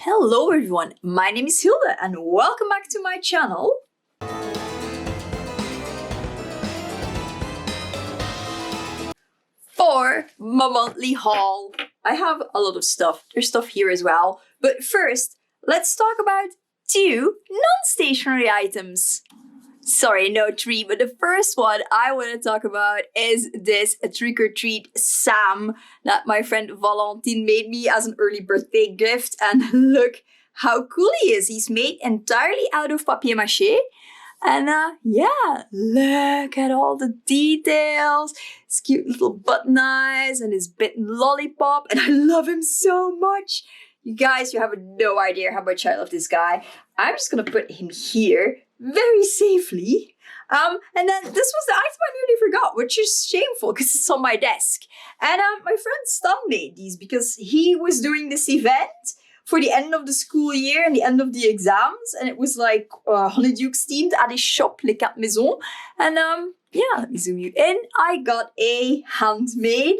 Hello everyone, my name is Hilde and welcome back to my channel. For my monthly haul. I have a lot of stuff. There's stuff here as well. But first, let's talk about two non-stationery items. Sorry, no three, but the first one I want to talk about is this trick or treat Sam that my friend Valentine made me as an early birthday gift. And look how cool he is. He's made entirely out of papier-mâché. And yeah, look at all the details. His cute little button eyes and his bitten lollipop. And I love him so much. You guys, you have no idea how much I love this guy. I'm just going to put him here very safely. And then this was the item I nearly forgot, which is shameful because it's on my desk. And my friend Stan made these because he was doing this event for the end of the school year and the end of the exams. And it was like Honeydukes themed at his shop, Les Quatre Maisons. And yeah, let me zoom you in. I got a handmade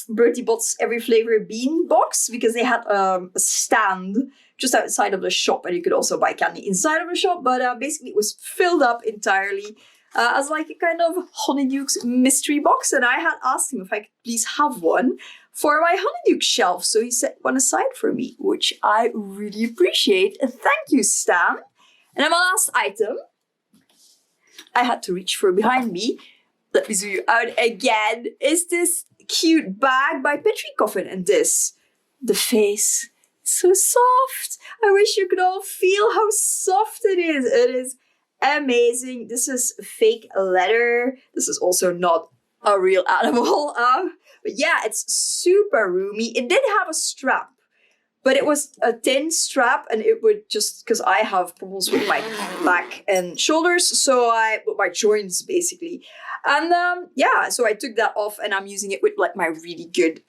Bertie Bott's Every Flavor Bean box because they had a stand just outside of the shop and you could also buy candy inside of the shop. But basically it was filled up entirely as like a kind of Honeydukes mystery box. And I had asked him if I could please have one for my Honeyduke shelf. So he set one aside for me, which I really appreciate. Thank you, Stan. And then my last item, I had to reach for behind me. Let me zoom you out again. Is this cute bag by Petri Coffin. And this, the face, so soft. I wish you could all feel how soft it is. It is amazing. This is fake leather. This is also not a real animal. But yeah, it's super roomy. It did have a strap, but it was a thin strap and it would just, because I have problems with my back and shoulders, so with my joints basically. And yeah, so I took that off and I'm using it with like my really good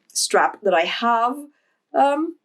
strap that I have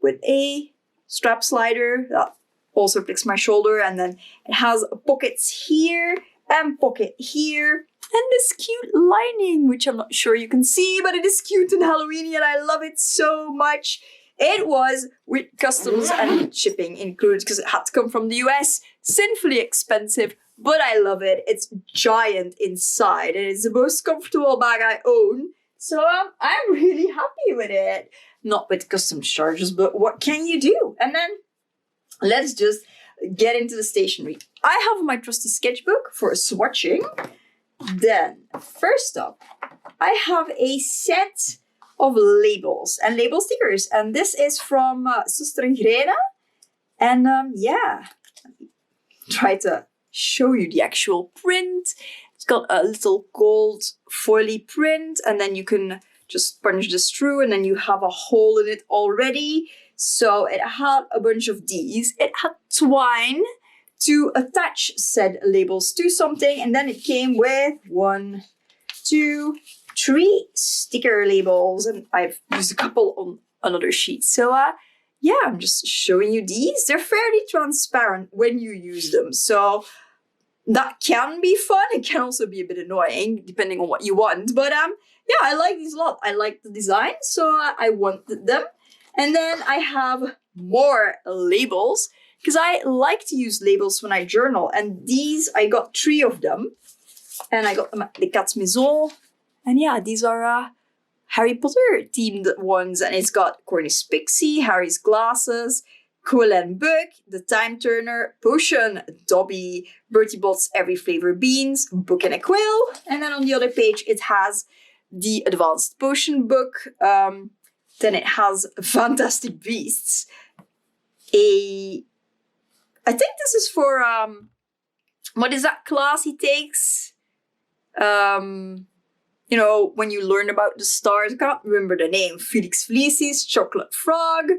with a strap slider that also fits my shoulder. And then it has pockets here and pocket here. And this cute lining, which I'm not sure you can see, but it is cute and Halloweeny and I love it so much. It was with customs and shipping included because it had to come from the US. Sinfully expensive, but I love it. It's giant inside and it's the most comfortable bag I own. So I'm really happy with it. Not with customs charges, but what can you do? And then let's just get into the stationery. I have my trusty sketchbook for swatching. Then, first up, I have a set of labels and label stickers. And this is from Suster Grena. And yeah, let me try to show you the actual print. It's got a little gold foily print. And then you can just punch this through and then you have a hole in it already. So it had a bunch of these. It had twine to attach said labels to something. And then it came with 1, 2, 3 sticker labels. And I've used a couple on another sheet. So yeah, I'm just showing you these. They're fairly transparent when you use them. So that can be fun. It can also be a bit annoying depending on what you want. But yeah, I like these a lot. I like the design, so I wanted them. And then I have more labels because I like to use labels when I journal. And these, I got 3 of them. And I got them at Les Quatre Maisons. And yeah, these are Harry Potter themed ones. And it's got Cornish Pixie, Harry's Glasses, Quillen Book, The Time Turner, Potion, Dobby, Bertie Bott's Every Flavor Beans, Book and a Quill. And then on the other page, it has the Advanced Potion book. Then it has Fantastic Beasts. I think this is for, what is that class he takes? You know, when you learn about the stars, I can't remember the name. Felix Felicis, Chocolate Frog,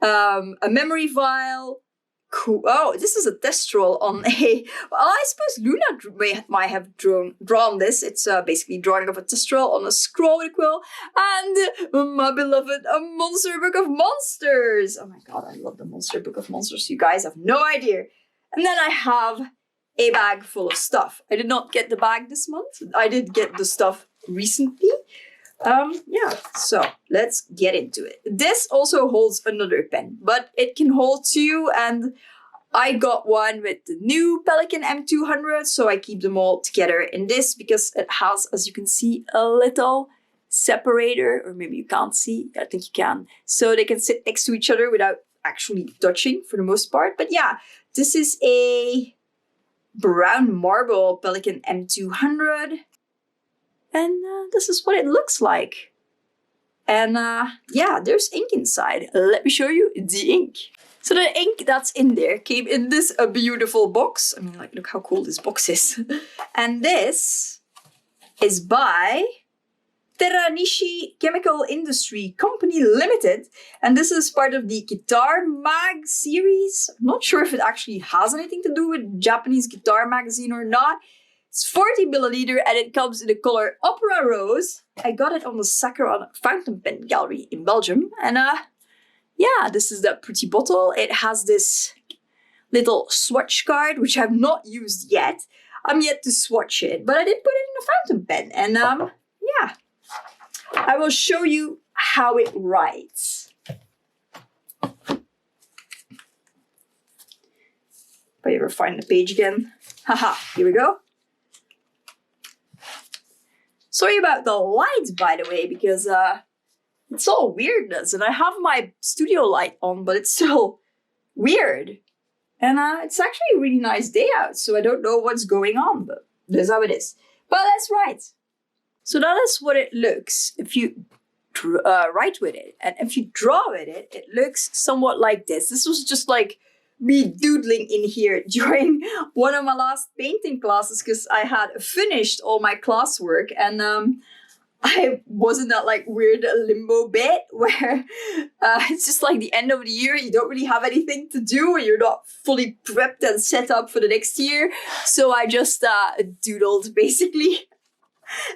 a memory vial. Cool. Oh, this is a testral on a, well, I suppose Luna might have drawn this. It's basically drawing of a testral on a scroll with a quill. And my beloved, a Monster Book of Monsters. Oh my God, I love the Monster Book of Monsters. You guys have no idea. And then I have a bag full of stuff. I did not get the bag this month. I did get the stuff recently. Yeah, so let's get into it. This also holds another pen, but it can hold two, and I got one with the new Pelikan M200, so I keep them all together in this because it has, as you can see, a little separator, or maybe you can't see, I think you can, so they can sit next to each other without actually touching for the most part. But yeah, this is a brown marble Pelikan M200, and this is what it looks like. And yeah, there's ink inside. Let me show you the ink. So the ink that's in there came in this beautiful box. I mean, like, look how cool this box is. And this is by Teranishi Chemical Industry Company Limited. And this is part of the Guitar Mag series. I'm not sure if it actually has anything to do with Japanese guitar magazine or not. It's 40 milliliter and it comes in the color Opera Rose. I got it on the Sakura Fountain Pen Gallery in Belgium. And yeah, this is that pretty bottle. It has this little swatch card, which I've not used yet. I'm yet to swatch it, but I did put it in a fountain pen. And yeah, I will show you how it writes. If I ever find the page again. Haha, here we go. Sorry about the lights, by the way, because it's all weirdness. And I have my studio light on, but it's still weird. And it's actually a really nice day out, so I don't know what's going on, but that's how it is. But let's write. So that is what it looks if you write with it. And if you draw with it, it looks somewhat like this. This was just like me doodling in here during one of my last painting classes because I had finished all my classwork, and I was in that like weird limbo bit where it's just like the end of the year, you don't really have anything to do and you're not fully prepped and set up for the next year. So I just doodled basically.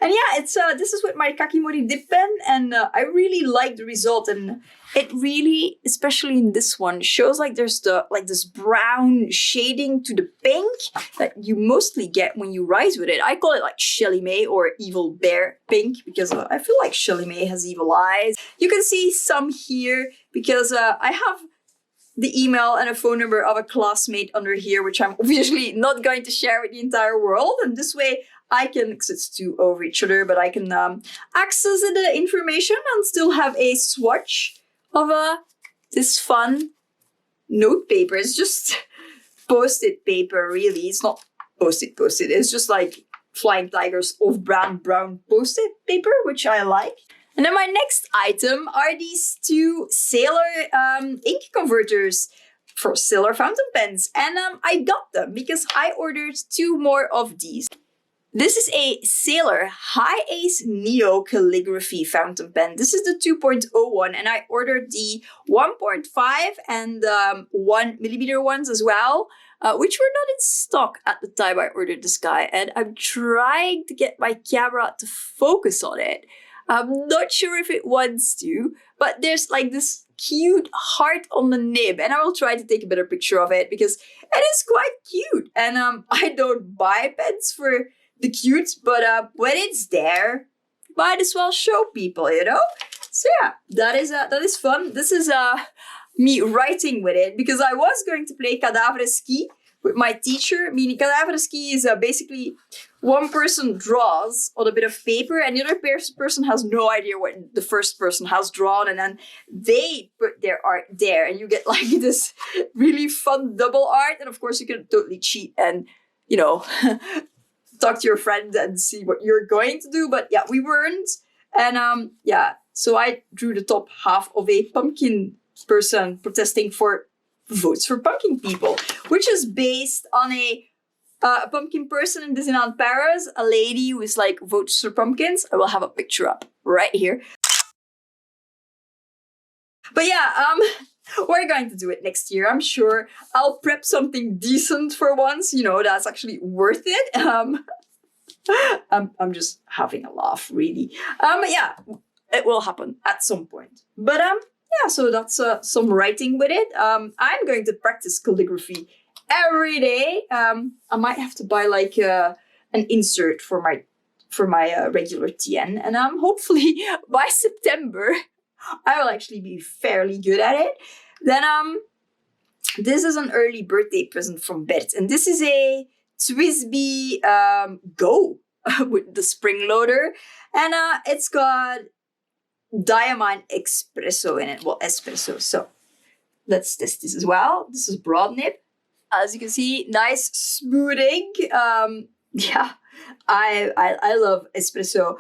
And yeah, it's this is with my Kakimori dip pen, and I really like the result. And it really, especially in this one, shows like there's this brown shading to the pink that you mostly get when you write with it. I call it like Shelly May or Evil Bear pink because I feel like Shelly May has evil eyes. You can see some here because I have the email and a phone number of a classmate under here, which I'm obviously not going to share with the entire world. And this way I can, because it's two over each other, but I can access the information and still have a swatch of this fun note paper. It's just post-it paper, really. It's not post-it. It's just like Flying Tigers of brown post-it paper, which I like. And then my next item are these two Sailor ink converters for Sailor fountain pens. And I got them because I ordered two more of these. This is a Sailor High Ace Neo Calligraphy fountain pen. This is the 2.01, and I ordered the 1.5 and 1 millimeter ones as well, which were not in stock at the time I ordered this guy. And I'm trying to get my camera to focus on it. I'm not sure if it wants to, but there's like this cute heart on the nib, and I will try to take a better picture of it because it is quite cute. And I don't buy pens for the cute, but when it's there, might as well show people, you know? So yeah, that is fun. This is me writing with it because I was going to play Cadavre Ski with my teacher. Meaning Cadavre Ski is basically one person draws on a bit of paper and the other person has no idea what the first person has drawn, and then they put their art there and you get like this really fun double art. And of course you can totally cheat and, you know, talk to your friend and see what you're going to do. But yeah, we weren't. And yeah, so I drew the top half of a pumpkin person protesting for votes for pumpkin people, which is based on a pumpkin person in Disneyland Paris, a lady who is like votes for pumpkins. I will have a picture up right here. But yeah, we're going to do it next year, I'm sure. I'll prep something decent for once, you know, that's actually worth it. I'm just having a laugh, really. But yeah, it will happen at some point. But yeah, so that's some writing with it. I'm going to practice calligraphy every day. I might have to buy like an insert for my for my regular TN. And hopefully by September, I will actually be fairly good at it. Then this is an early birthday present from Bert. And this is a Twisby Go with the spring loader. And it's got diamine espresso in it. Well, espresso. So let's test this as well. This is broad nib. As you can see, nice smooth ink. Yeah, I love espresso.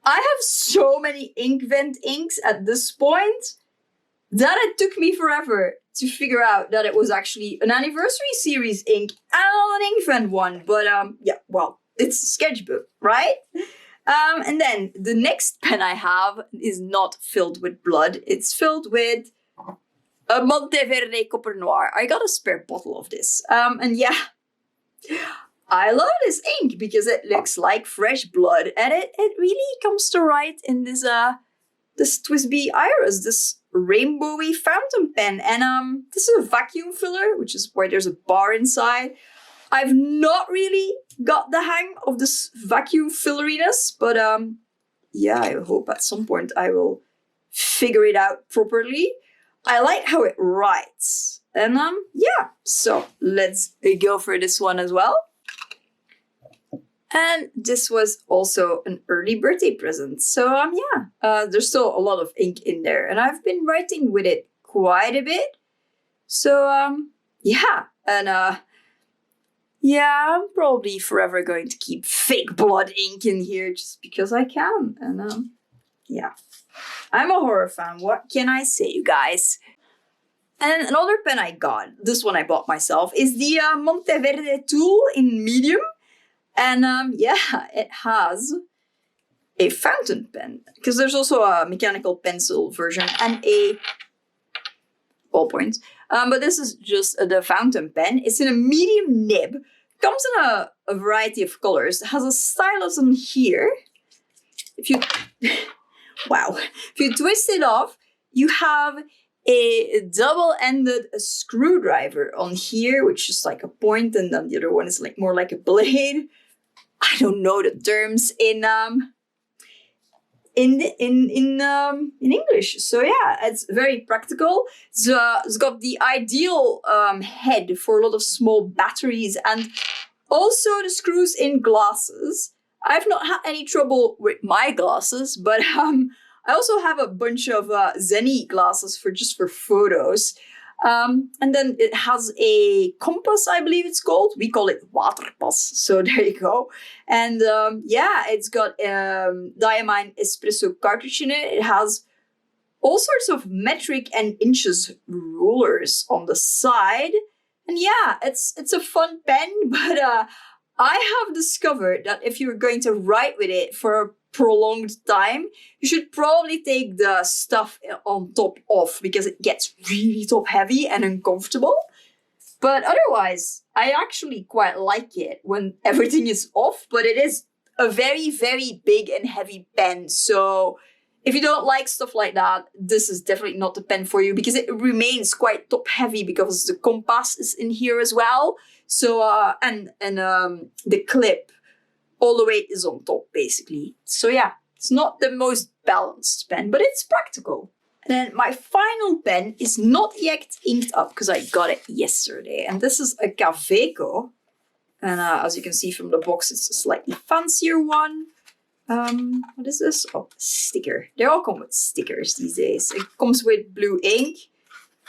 I have so many Inkvent inks at this point that it took me forever to figure out that it was actually an anniversary series ink and not an Inkvent one. But yeah, well, it's a sketchbook, right? And then the next pen I have is not filled with blood. It's filled with a Monteverde Copper Noir. I got a spare bottle of this. And yeah, I love this ink because it looks like fresh blood. And it really comes to right in this this Twisby Iris, this rainbowy fountain pen. And this is a vacuum filler, which is where there's a bar inside. I've not really got the hang of this vacuum filleriness, but yeah, I hope at some point I will figure it out properly. I like how it writes. And yeah, so let's go for this one as well. And this was also an early birthday present. So yeah, there's still a lot of ink in there. And I've been writing with it quite a bit. So yeah, and yeah, I'm probably forever going to keep fake blood ink in here just because I can. And yeah, I'm a horror fan. What can I say, you guys? And another pen I got, this one I bought myself, is the Monteverde Tool in medium. And yeah, it has a fountain pen because there's also a mechanical pencil version and a ballpoint. But this is just the fountain pen. It's in a medium nib. Comes in a variety of colors. It has a stylus on here. If you, wow, if you twist it off, you have a double-ended screwdriver on here, which is like a point, and then the other one is like more like a blade. I don't know the terms in English. So yeah, it's very practical. It's got the ideal head for a lot of small batteries and also the screws in glasses. I've not had any trouble with my glasses, but I also have a bunch of Zenny glasses for photos. And then it has a compass, I believe it's called. We call it waterpas. So there you go. And yeah, it's got diamine espresso cartridge in it. It has all sorts of metric and inches rulers on the side. And yeah, it's a fun pen, but I have discovered that if you're going to write with it for a prolonged time, you should probably take the stuff on top off because it gets really top heavy and uncomfortable. But otherwise, I actually quite like it when everything is off, but it is a very, very big and heavy pen. So if you don't like stuff like that, this is definitely not the pen for you because it remains quite top heavy because the compass is in here as well. So, and the clip all the weight is on top, basically. So yeah, it's not the most balanced pen, but it's practical. And then my final pen is not yet inked up because I got it yesterday. And this is a Caveco. And as you can see from the box, it's a slightly fancier one. What is this? Oh, sticker. They all come with stickers these days. It comes with blue ink,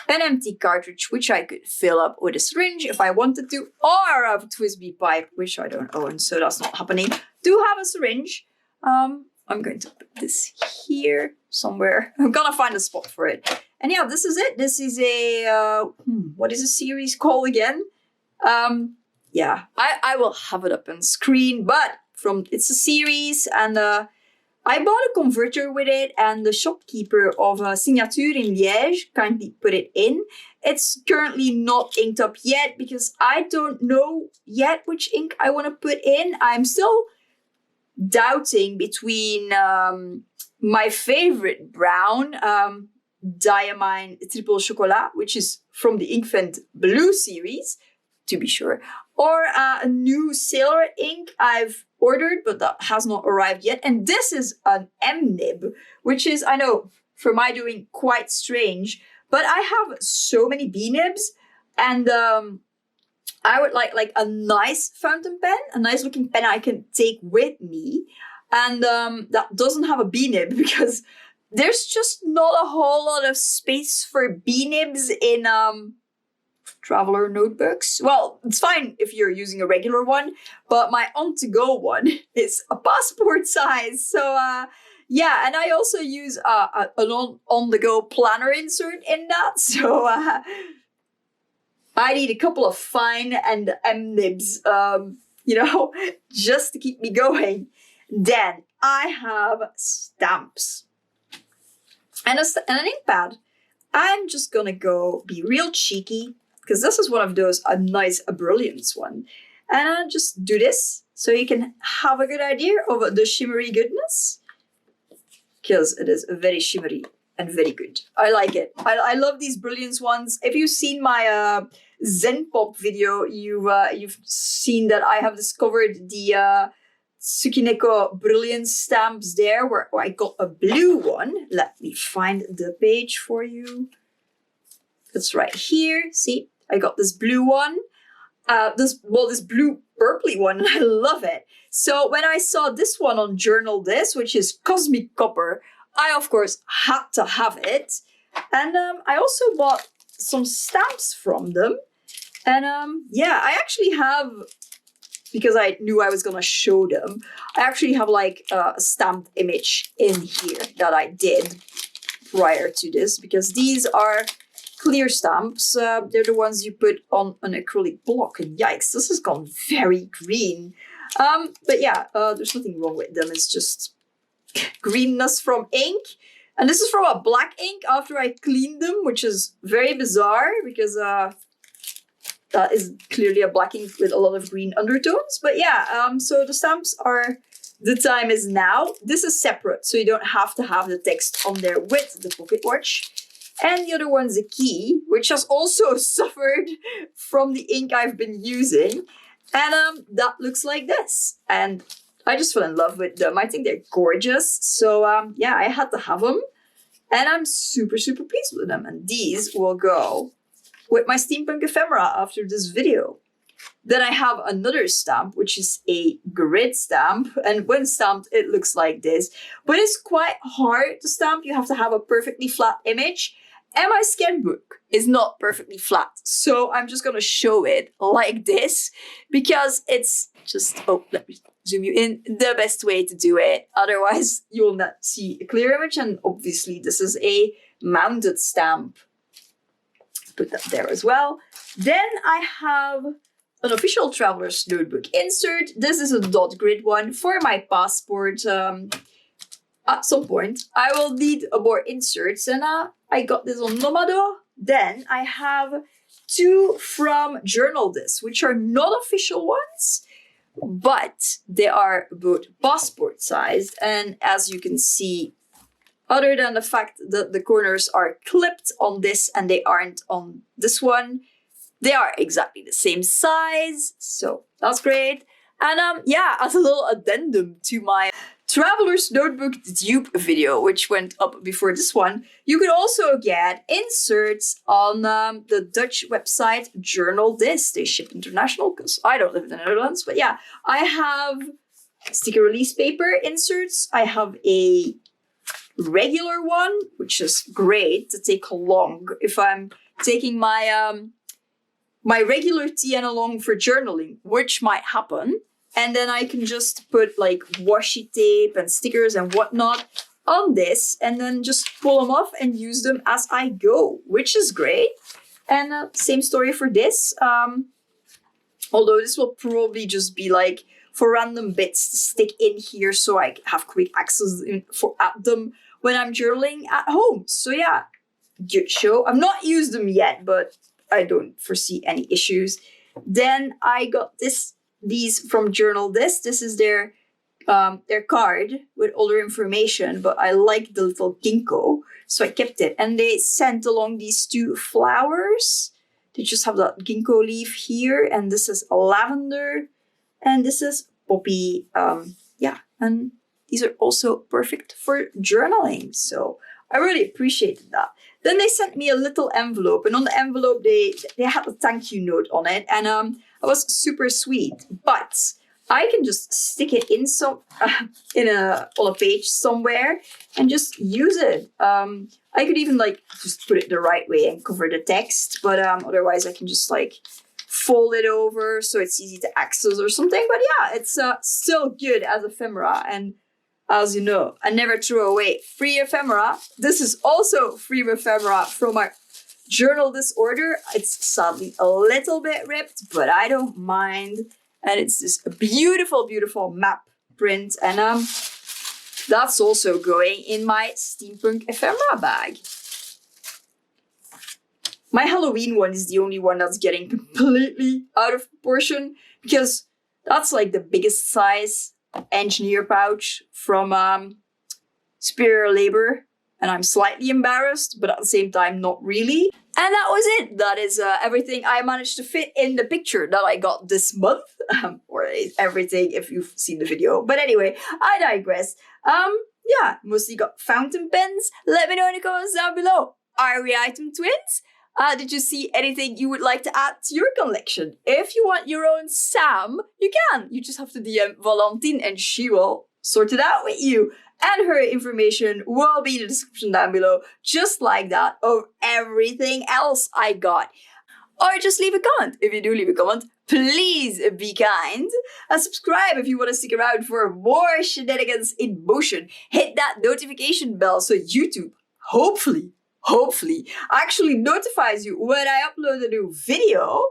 an empty cartridge, which I could fill up with a syringe if I wanted to, or a Twisby pipe, which I don't own, so that's not happening. Do have a syringe. I'm going to put this here somewhere. I'm gonna find a spot for it. And yeah, this is it. This is a, what is the series called again? Yeah, I will have it up on screen, but it's a series, and I bought a converter with it, and the shopkeeper of Signature in Liège kindly put it in. It's currently not inked up yet because I don't know yet which ink I want to put in. I'm still doubting between my favorite brown, Diamine Triple Chocolat, which is from the Inkvent Blue series, to be sure. Or a new sailor ink I've ordered, but that has not arrived yet. And this is an M nib, which is, I know, for my doing, quite strange. But I have so many B nibs, and I would like a nice fountain pen, a nice looking pen I can take with me. And that doesn't have a B nib because there's just not a whole lot of space for B nibs in traveler notebooks. Well, it's fine if you're using a regular one, but my on-to-go one is a passport size. So yeah, and I also use an on-the-go planner insert in that. So I need a couple of fine and M nibs, you know, just to keep me going. Then I have stamps and an ink pad. I'm just gonna go be real cheeky because this is one of those, a nice brilliance one. And I'll just do this so you can have a good idea of the shimmery goodness, because it is very shimmery and very good. I like it. I love these brilliance ones. If you've seen my Zen Pop video, you've seen that I have discovered the Tsukineko brilliance stamps there, where I got a blue one. Let me find the page for you. It's right here. See, I got this blue one. This blue purpley one, and I love it. So when I saw this one on Journal This, which is Cosmic Copper, I of course had to have it. And I also bought some stamps from them. And yeah, I actually have, because I knew I was gonna show them, I actually have like a stamped image in here that I did prior to this, because these are clear stamps. They're the ones you put on an acrylic block. And yikes, this has gone very green. But yeah, there's nothing wrong with them. It's just greenness from ink. And this is from a black ink after I cleaned them, which is very bizarre because that is clearly a black ink with a lot of green undertones. But yeah, so the stamps are The Time Is Now. This is separate, so you don't have to have the text on there with the pocket watch. And the other one's a key, which has also suffered from the ink I've been using. And that looks like this. And I just fell in love with them. I think they're gorgeous. So yeah, I had to have them. And I'm super, super pleased with them. And these will go with my steampunk ephemera after this video. Then I have another stamp, which is a grid stamp. And when stamped, it looks like this. But it's quite hard to stamp. You have to have a perfectly flat image. And my sketchbook is not perfectly flat. So I'm just going to show it like this. Because it's just, oh, let me zoom you in, the best way to do it. Otherwise, you will not see a clear image. And obviously, this is a mounted stamp. Put that there as well. Then I have an official traveler's notebook insert. This is a dot grid one for my passport. At some point, I will need more inserts, and I got this on Nomado. Then I have two from Journal This, which are not official ones, but they are both passport sized. And as you can see, other than the fact that the corners are clipped on this and they aren't on this one, they are exactly the same size. So that's great. And yeah, as a little addendum to my Traveler's Notebook dupe video, which went up before this one, you could also get inserts on the Dutch website Journal This. They ship international because I don't live in the Netherlands. But yeah, I have sticker release paper inserts. I have a regular one, which is great to take along if I'm taking my my regular TN along for journaling, which might happen. And then I can just put like washi tape and stickers and whatnot on this and then just pull them off and use them as I go, which is great. And same story for this. Although this will probably just be like for random bits to stick in here so I have quick access at them when I'm journaling at home. So yeah, good show. I've not used them yet, but I don't foresee any issues. Then I got these from Journal This. This is their card with all their information, but I like the little ginkgo, so I kept it. And they sent along these two flowers. They just have that ginkgo leaf here, and this is lavender, and this is poppy. Yeah, and these are also perfect for journaling. So I really appreciated that. Then they sent me a little envelope, and on the envelope they had a thank you note on it, and it was super sweet. But I can just stick it in on a page somewhere and just use it. I could even like just put it the right way and cover the text, but otherwise I can just like fold it over so it's easy to access or something. But yeah, it's still good as ephemera, and as you know, I never throw away free ephemera. This is also free ephemera from my journal disorder. It's sadly a little bit ripped, but I don't mind. And it's this beautiful, beautiful map print. And that's also going in my steampunk ephemera bag. My Halloween one is the only one that's getting completely out of proportion, because that's like the biggest size engineer pouch from Superior Labor, and I'm slightly embarrassed, but at the same time not really. And that was it. That is everything I managed to fit in the picture that I got this month, or everything if you've seen the video. But anyway, I digress. Yeah, mostly got fountain pens. Let me know in the comments down below. Are we item twins? Did you see anything you would like to add to your collection? If you want your own Sam, you can. You just have to DM Valentine and she will sort it out with you. And her information will be in the description down below, just like that, of everything else I got. Or just leave a comment. If you do leave a comment, please be kind. Subscribe if you want to stick around for more shenanigans in motion. Hit that notification bell so YouTube, hopefully, actually notifies you when I upload a new video.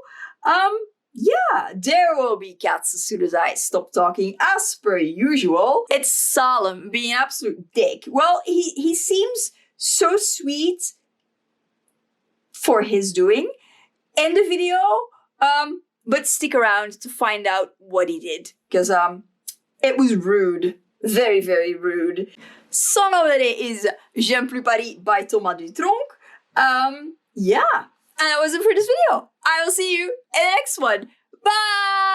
Yeah, there will be cats as soon as I stop talking, as per usual. It's Salem being an absolute dick. Well, he seems so sweet for his doing in the video, but stick around to find out what he did, because it was rude. Very, very rude. Song of the day is J'aime plus Paris by Thomas Dutronc. Yeah. And that was it for this video. I will see you in the next one. Bye!